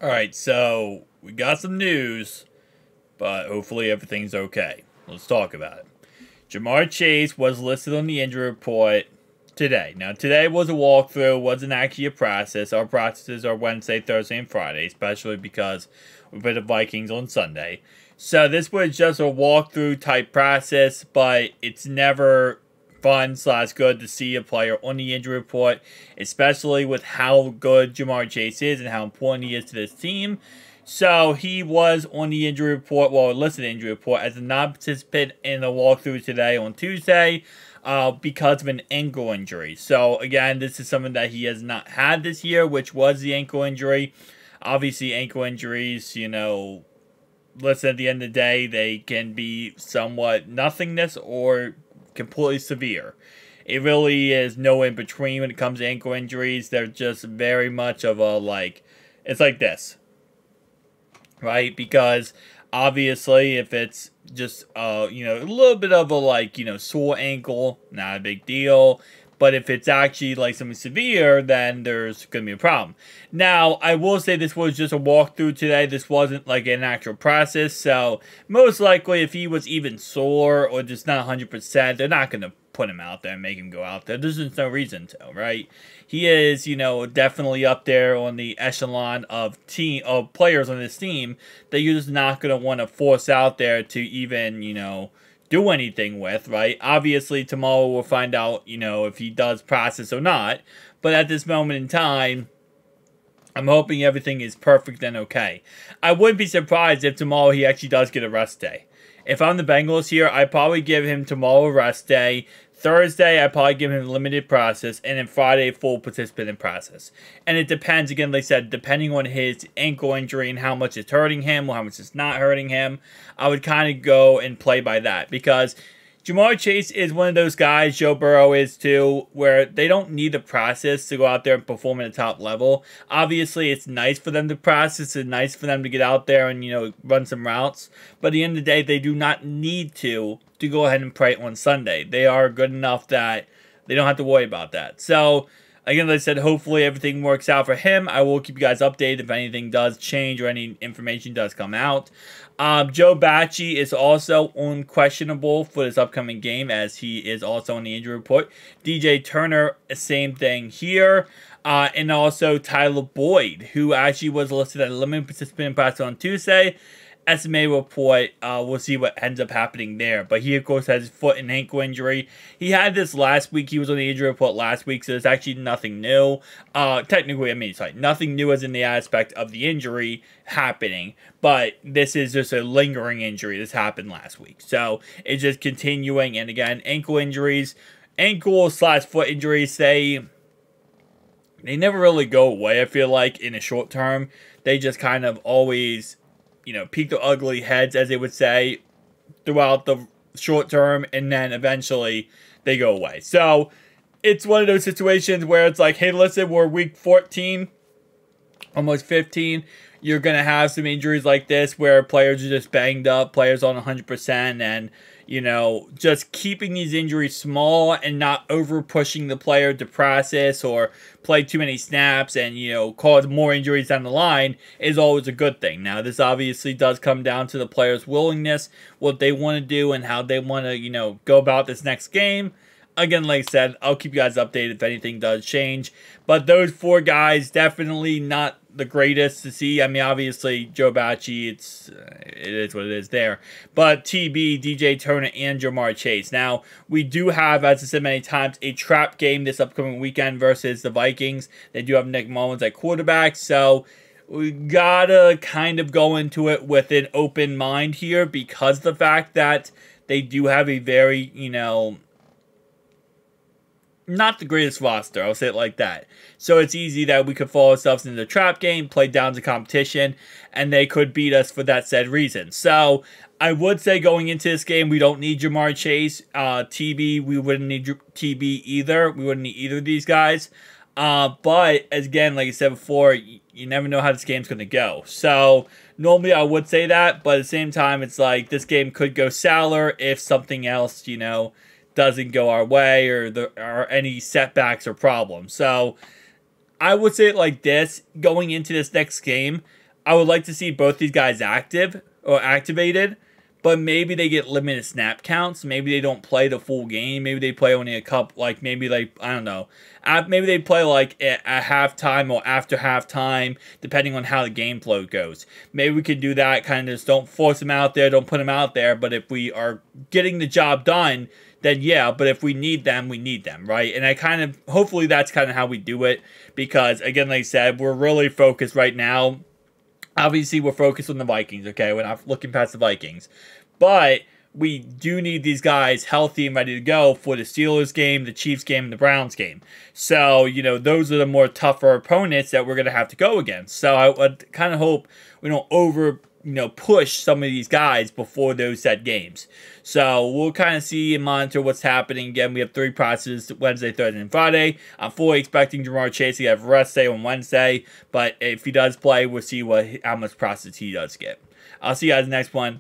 Alright, so we got some news, but hopefully everything's okay. Let's talk about it. Jamarr Chase was listed on the injury report today. Now, today was a walkthrough, wasn't actually a process. Our processes are Wednesday, Thursday, and Friday, especially because we play the Vikings on Sunday. So this was just a walkthrough type process, but it's never fun/good to see a player on the injury report, especially with how good Jamarr Chase is and how important he is to this team. So he was on the injury report, well, listed injury report as a non-participant in the walkthrough today on Tuesday because of an ankle injury. So again, this is something that he has not had this year, which was the ankle injury. Obviously, ankle injuries, listen, at the end of the day, they can be somewhat nothingness or completely severe. It really is no in between when it comes to ankle injuries. They're just very much of a it's like this, right? Because obviously, if it's just a little bit of a sore ankle, not a big deal. But if it's actually something severe, then there's going to be a problem. Now, I will say this was just a walkthrough today. This wasn't an actual process. So, most likely, if he was even sore or just not 100%, they're not going to put him out there and make him go out there. There's just no reason to, right? He is, definitely up there on the echelon of players on this team that you're just not going to want to force out there to even, do anything with, right? Obviously, tomorrow we'll find out, if he does process or not. But at this moment in time, I'm hoping everything is perfect and okay. I wouldn't be surprised if tomorrow he actually does get a rest day. If I'm the Bengals here, I'd probably give him tomorrow a rest day. Thursday, I'd probably give him limited process. And then Friday, full participant in process. And it depends, again, like I said, depending on his ankle injury and how much it's hurting him or how much it's not hurting him. I would kind of go and play by that. Because Jamarr Chase is one of those guys, Joe Burrow is too, where they don't need the process to go out there and perform at a top level. Obviously, it's nice for them to process. It's nice for them to get out there and, run some routes. But at the end of the day, they do not need to go ahead and play on Sunday. They are good enough that they don't have to worry about that. So, again, like I said, hopefully everything works out for him. I will keep you guys updated if anything does change or any information does come out. Joe Bachie is also unquestionable for this upcoming game as he is also on the injury report. DJ Turner, same thing here. And also Tyler Boyd, who actually was listed as a limited participant in practice on Tuesday. SMA report, we'll see what ends up happening there. But he, of course, has foot and ankle injury. He had this last week. He was on the injury report last week, so there's actually nothing new. Technically, nothing new as in the aspect of the injury happening. But this is just a lingering injury. This happened last week. So, it's just continuing. And again, ankle injuries, ankle/foot injuries, they never really go away, I feel like, in the short term. They just kind of always peak their ugly heads, as they would say, throughout the short term, and then eventually they go away. So, it's one of those situations where it's like, hey, listen, we're week 14, almost 15. You're going to have some injuries like this where players are just banged up, players on 100%, and just keeping these injuries small and not over pushing the player to process or play too many snaps and, cause more injuries down the line is always a good thing. Now, this obviously does come down to the player's willingness, what they want to do and how they want to, go about this next game. Again, like I said, I'll keep you guys updated if anything does change. But those four guys, definitely not the greatest to see. I mean, obviously, Joe Bachie, it is what it is there. But TB, DJ Turner, and Jamarr Chase. Now, we do have, as I said many times, a trap game this upcoming weekend versus the Vikings. They do have Nick Mullins at quarterback, so we gotta kind of go into it with an open mind here because of the fact that they do have a very, not the greatest roster, I'll say it like that. So it's easy that we could fall ourselves into the trap game, play down to competition, and they could beat us for that said reason. So I would say going into this game, we don't need Jamarr Chase. TB, we wouldn't need TB either. We wouldn't need either of these guys. But, again, like I said before, you never know how this game's going to go. So normally I would say that, but at the same time, it's like this game could go sour if something else, doesn't go our way or there are any setbacks or problems. So I would say it like this, going into this next game, I would like to see both these guys activated, but maybe they get limited snap counts. Maybe they don't play the full game. Maybe they play only a couple, like maybe like, I don't know. Maybe they play like at halftime or after halftime, depending on how the game flow goes. Maybe we could do that, kind of just don't force them out there, don't put them out there. But if we are getting the job done, then yeah, but if we need them, right? And I kind of, hopefully that's kind of how we do it. Because, again, like I said, we're really focused right now. Obviously, we're focused on the Vikings, okay? We're not looking past the Vikings. But we do need these guys healthy and ready to go for the Steelers game, the Chiefs game, and the Browns game. So, you know, those are the more tougher opponents that we're going to have to go against. So I would kind of hope we don't push some of these guys before those set games. So we'll kind of see and monitor what's happening. Again, we have 3 practices Wednesday, Thursday, and Friday. I'm fully expecting Jamarr Chase to have a rest day on Wednesday. But if he does play, we'll see how much practice he does get. I'll see you guys in the next one.